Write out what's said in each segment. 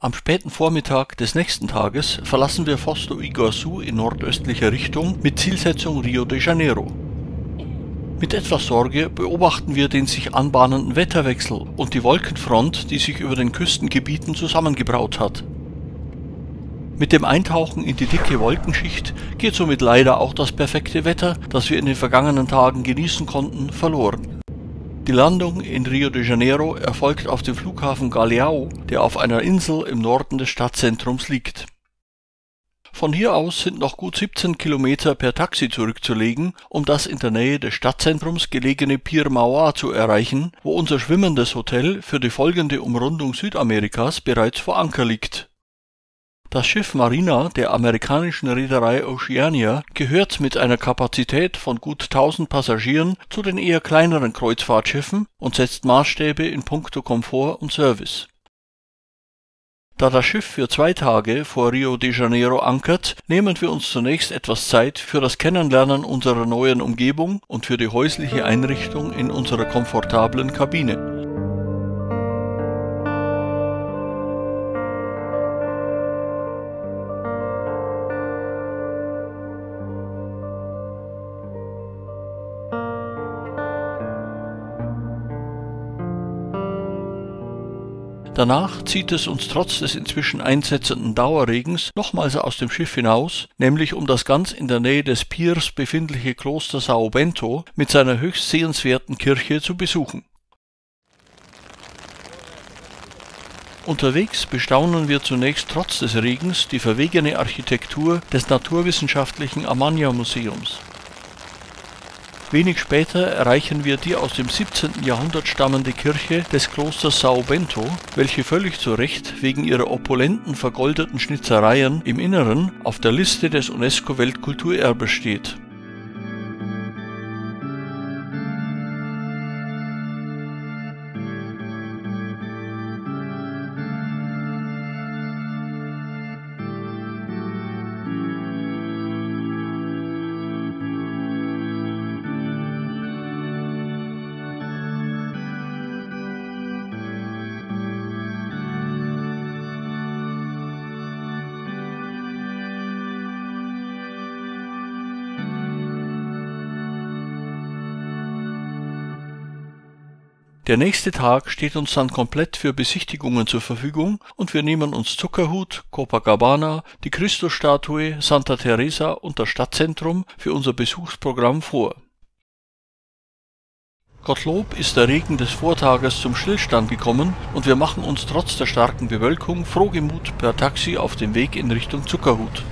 Am späten Vormittag des nächsten Tages verlassen wir Foz do Iguaçu in nordöstlicher Richtung mit Zielsetzung Rio de Janeiro. Mit etwas Sorge beobachten wir den sich anbahnenden Wetterwechsel und die Wolkenfront, die sich über den Küstengebieten zusammengebraut hat. Mit dem Eintauchen in die dicke Wolkenschicht geht somit leider auch das perfekte Wetter, das wir in den vergangenen Tagen genießen konnten, verloren. Die Landung in Rio de Janeiro erfolgt auf dem Flughafen Galeão, der auf einer Insel im Norden des Stadtzentrums liegt. Von hier aus sind noch gut 17 Kilometer per Taxi zurückzulegen, um das in der Nähe des Stadtzentrums gelegene Pier Mauá zu erreichen, wo unser schwimmendes Hotel für die folgende Umrundung Südamerikas bereits vor Anker liegt. Das Schiff Marina der amerikanischen Reederei Oceania gehört mit einer Kapazität von gut 1000 Passagieren zu den eher kleineren Kreuzfahrtschiffen und setzt Maßstäbe in puncto Komfort und Service. Da das Schiff für 2 Tage vor Rio de Janeiro ankert, nehmen wir uns zunächst etwas Zeit für das Kennenlernen unserer neuen Umgebung und für die häusliche Einrichtung in unserer komfortablen Kabine. Danach zieht es uns trotz des inzwischen einsetzenden Dauerregens nochmals aus dem Schiff hinaus, nämlich um das ganz in der Nähe des Piers befindliche Kloster São Bento mit seiner höchst sehenswerten Kirche zu besuchen. Unterwegs bestaunen wir zunächst trotz des Regens die verwegene Architektur des naturwissenschaftlichen Amanhã-Museums. Wenig später erreichen wir die aus dem 17. Jahrhundert stammende Kirche des Klosters São Bento, welche völlig zu Recht wegen ihrer opulenten vergoldeten Schnitzereien im Inneren auf der Liste des UNESCO-Weltkulturerbes steht. Der nächste Tag steht uns dann komplett für Besichtigungen zur Verfügung und wir nehmen uns Zuckerhut, Copacabana, die Christusstatue, Santa Teresa und das Stadtzentrum für unser Besuchsprogramm vor. Gottlob ist der Regen des Vortages zum Stillstand gekommen und wir machen uns trotz der starken Bewölkung frohgemut per Taxi auf den Weg in Richtung Zuckerhut.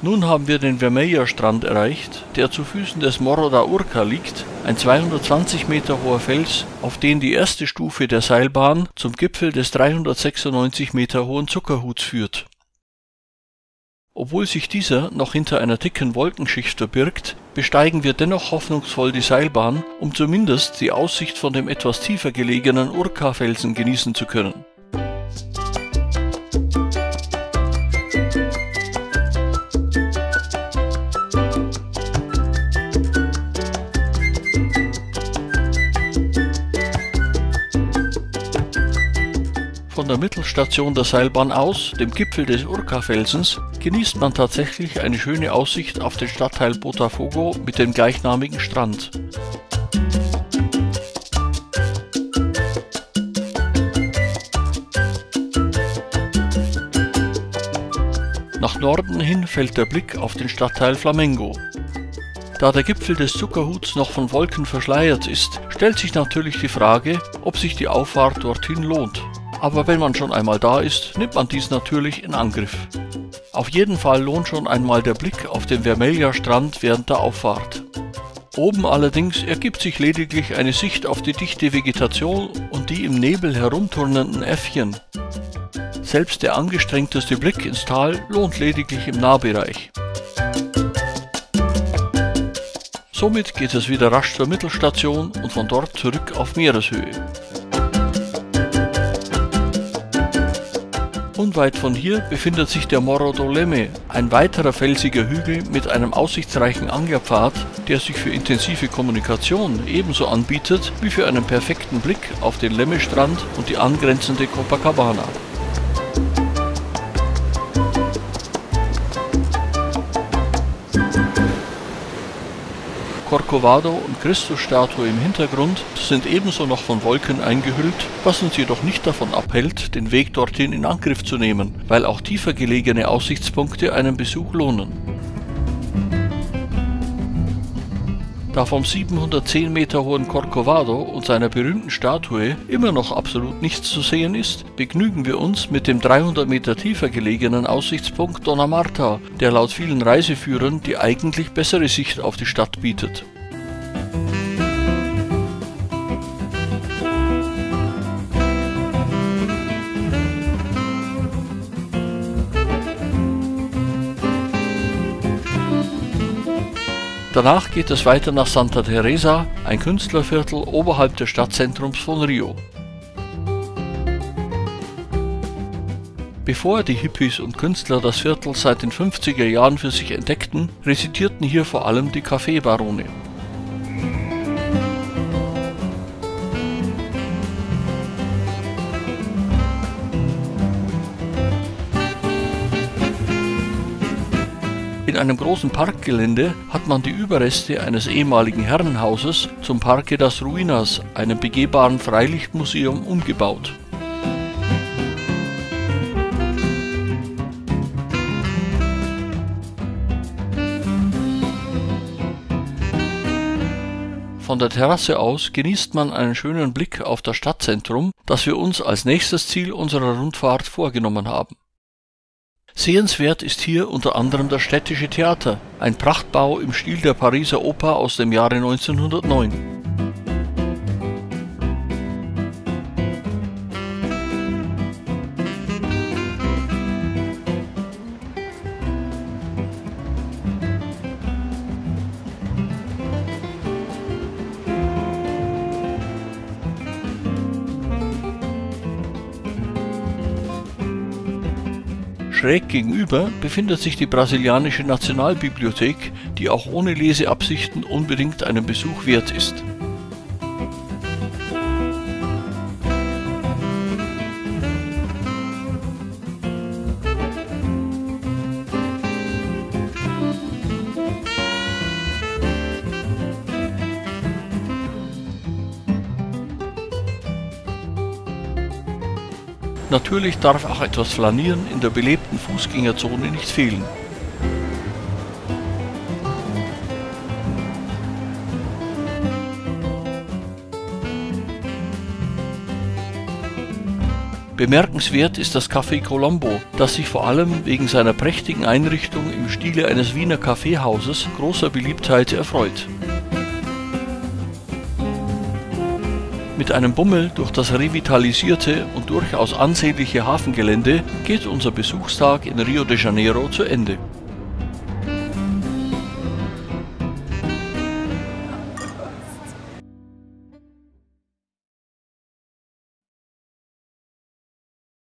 Nun haben wir den Vermelha-Strand erreicht, der zu Füßen des Morro da Urca liegt, ein 220 Meter hoher Fels, auf den die erste Stufe der Seilbahn zum Gipfel des 396 Meter hohen Zuckerhuts führt. Obwohl sich dieser noch hinter einer dicken Wolkenschicht verbirgt, besteigen wir dennoch hoffnungsvoll die Seilbahn, um zumindest die Aussicht von dem etwas tiefer gelegenen Urca-Felsen genießen zu können. Von der Mittelstation der Seilbahn aus, dem Gipfel des Urca-Felsens, genießt man tatsächlich eine schöne Aussicht auf den Stadtteil Botafogo mit dem gleichnamigen Strand. Nach Norden hin fällt der Blick auf den Stadtteil Flamengo. Da der Gipfel des Zuckerhuts noch von Wolken verschleiert ist, stellt sich natürlich die Frage, ob sich die Auffahrt dorthin lohnt. Aber wenn man schon einmal da ist, nimmt man dies natürlich in Angriff. Auf jeden Fall lohnt schon einmal der Blick auf den Vermelha-Strand während der Auffahrt. Oben allerdings ergibt sich lediglich eine Sicht auf die dichte Vegetation und die im Nebel herumturnenden Äffchen. Selbst der angestrengteste Blick ins Tal lohnt lediglich im Nahbereich. Somit geht es wieder rasch zur Mittelstation und von dort zurück auf Meereshöhe. Unweit von hier befindet sich der Morro do Leme, ein weiterer felsiger Hügel mit einem aussichtsreichen Anglerpfad, der sich für intensive Kommunikation ebenso anbietet wie für einen perfekten Blick auf den Lemme-Strand und die angrenzende Copacabana. Corcovado und Christusstatue im Hintergrund sind ebenso noch von Wolken eingehüllt, was uns jedoch nicht davon abhält, den Weg dorthin in Angriff zu nehmen, weil auch tiefer gelegene Aussichtspunkte einen Besuch lohnen. Da vom 710 Meter hohen Corcovado und seiner berühmten Statue immer noch absolut nichts zu sehen ist, begnügen wir uns mit dem 300 Meter tiefer gelegenen Aussichtspunkt Dona Marta, der laut vielen Reiseführern die eigentlich bessere Sicht auf die Stadt bietet. Danach geht es weiter nach Santa Teresa, ein Künstlerviertel oberhalb des Stadtzentrums von Rio. Bevor die Hippies und Künstler das Viertel seit den 50er Jahren für sich entdeckten, residierten hier vor allem die Kaffeebarone. In einem großen Parkgelände hat man die Überreste eines ehemaligen Herrenhauses zum Parque das Ruinas, einem begehbaren Freilichtmuseum, umgebaut. Von der Terrasse aus genießt man einen schönen Blick auf das Stadtzentrum, das wir uns als nächstes Ziel unserer Rundfahrt vorgenommen haben. Sehenswert ist hier unter anderem das Städtische Theater, ein Prachtbau im Stil der Pariser Oper aus dem Jahre 1909. Schräg gegenüber befindet sich die brasilianische Nationalbibliothek, die auch ohne Leseabsichten unbedingt einen Besuch wert ist. Natürlich darf auch etwas Flanieren in der belebten Fußgängerzone nicht fehlen. Bemerkenswert ist das Café Colombo, das sich vor allem wegen seiner prächtigen Einrichtung im Stile eines Wiener Kaffeehauses großer Beliebtheit erfreut. Mit einem Bummel durch das revitalisierte und durchaus ansehnliche Hafengelände geht unser Besuchstag in Rio de Janeiro zu Ende.